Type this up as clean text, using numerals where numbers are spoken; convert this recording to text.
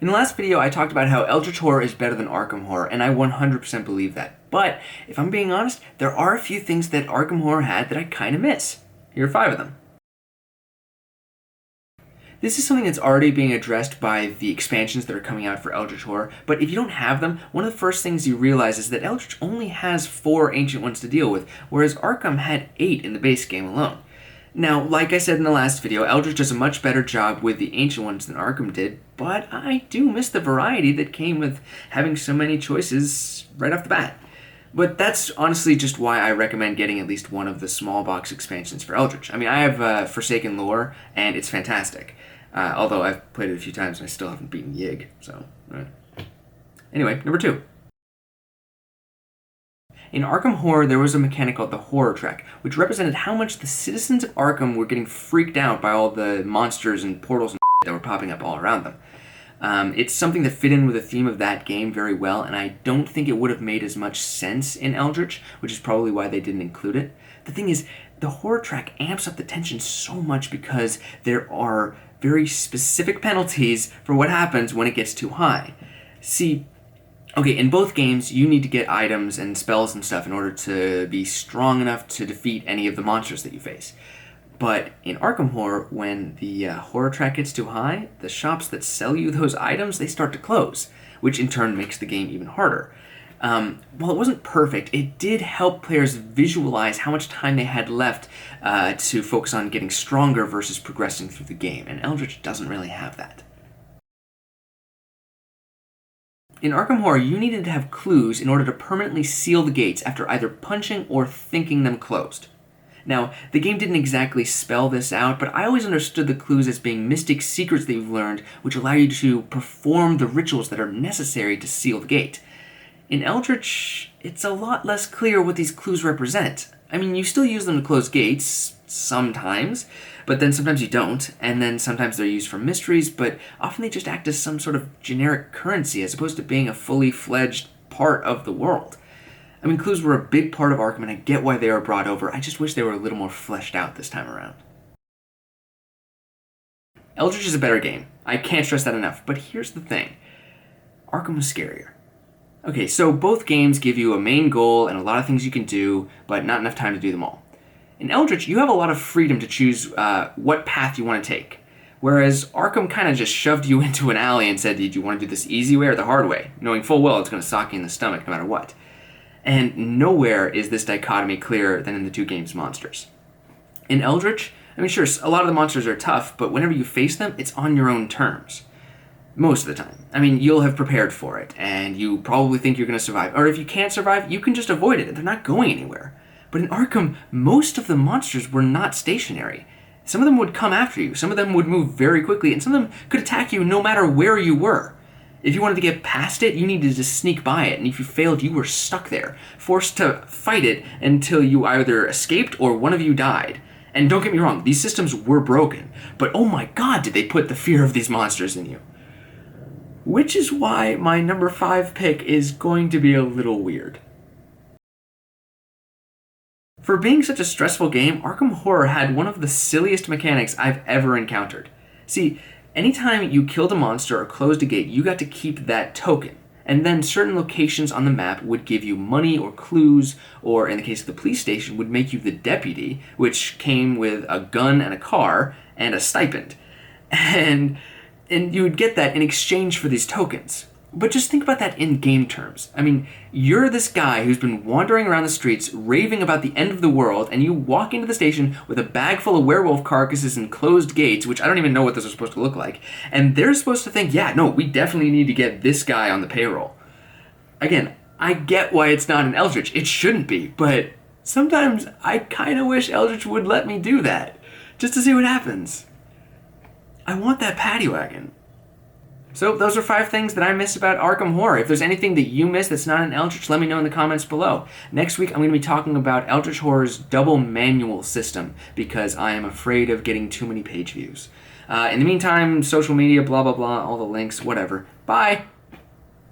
In the last video, I talked about how Eldritch Horror is better than Arkham Horror, and I 100% believe that. But, if I'm being honest, there are a few things that Arkham Horror had that I kind of miss. Here are 5 of them. This is something that's already being addressed by the expansions that are coming out for Eldritch Horror, but if you don't have them, one of the first things you realize is that Eldritch only has 4 Ancient Ones to deal with, whereas Arkham had 8 in the base game alone. Now, like I said in the last video, Eldritch does a much better job with the Ancient Ones than Arkham did, but I do miss the variety that came with having so many choices right off the bat. But that's honestly just why I recommend getting at least one of the small box expansions for Eldritch. I mean, I have Forsaken Lore, and it's fantastic. Although I've played it a few times and I still haven't beaten Yig, so... Anyway, number 2. In Arkham Horror, there was a mechanic called the Horror Track, which represented how much the citizens of Arkham were getting freaked out by all the monsters and portals and that were popping up all around them. It's something that fit in with the theme of that game very well, and I don't think it would have made as much sense in Eldritch, which is probably why they didn't include it. The thing is, the Horror Track amps up the tension so much because there are very specific penalties for what happens when it gets too high. See, okay, in both games, you need to get items and spells and stuff in order to be strong enough to defeat any of the monsters that you face. But in Arkham Horror, when the Horror Track gets too high, the shops that sell you those items, they start to close, which in turn makes the game even harder. While it wasn't perfect, it did help players visualize how much time they had left to focus on getting stronger versus progressing through the game, and Eldritch doesn't really have that. In Arkham Horror, you needed to have clues in order to permanently seal the gates after either punching or thinking them closed. Now, the game didn't exactly spell this out, but I always understood the clues as being mystic secrets that you've learned which allow you to perform the rituals that are necessary to seal the gate. In Eldritch, it's a lot less clear what these clues represent. I mean, you still use them to close gates, sometimes, but then sometimes you don't, and then sometimes they're used for mysteries, but often they just act as some sort of generic currency as opposed to being a fully fledged part of the world. I mean, clues were a big part of Arkham, and I get why they were brought over. I just wish they were a little more fleshed out this time around. Eldritch is a better game. I can't stress that enough, but here's the thing. Arkham was scarier. Okay, so both games give you a main goal and a lot of things you can do, but not enough time to do them all. In Eldritch, you have a lot of freedom to choose what path you want to take, whereas Arkham kind of just shoved you into an alley and said, did you want to do this easy way or the hard way, knowing full well it's going to sock you in the stomach no matter what. And nowhere is this dichotomy clearer than in the two games' monsters. In Eldritch, I mean, sure, a lot of the monsters are tough, but whenever you face them, it's on your own terms. Most of the time. I mean, you'll have prepared for it, and you probably think you're going to survive. Or if you can't survive, you can just avoid it. They're not going anywhere. But in Arkham, most of the monsters were not stationary. Some of them would come after you, some of them would move very quickly, and some of them could attack you no matter where you were. If you wanted to get past it, you needed to sneak by it, and if you failed, you were stuck there, forced to fight it until you either escaped or one of you died. And don't get me wrong, these systems were broken, but oh my god, did they put the fear of these monsters in you. Which is why my number 5 pick is going to be a little weird. For being such a stressful game, Arkham Horror had one of the silliest mechanics I've ever encountered. See, anytime you killed a monster or closed a gate, you got to keep that token. And then certain locations on the map would give you money or clues, or in the case of the police station, would make you the deputy, which came with a gun and a car and a stipend. And you would get that in exchange for these tokens. But just think about that in game terms. I mean, you're this guy who's been wandering around the streets raving about the end of the world, and you walk into the station with a bag full of werewolf carcasses and closed gates, which I don't even know what those are supposed to look like, and they're supposed to think, yeah, no, we definitely need to get this guy on the payroll. Again, I get why it's not an Eldritch. It shouldn't be, but sometimes I kind of wish Eldritch would let me do that, just to see what happens. I want that Pattywagon. So those are 5 things that I miss about Arkham Horror. If there's anything that you miss that's not in Eldritch, let me know in the comments below. Next week, I'm going to be talking about Eldritch Horror's double manual system because I am afraid of getting too many page views. In the meantime, social media, blah, blah, blah, all the links, whatever. Bye!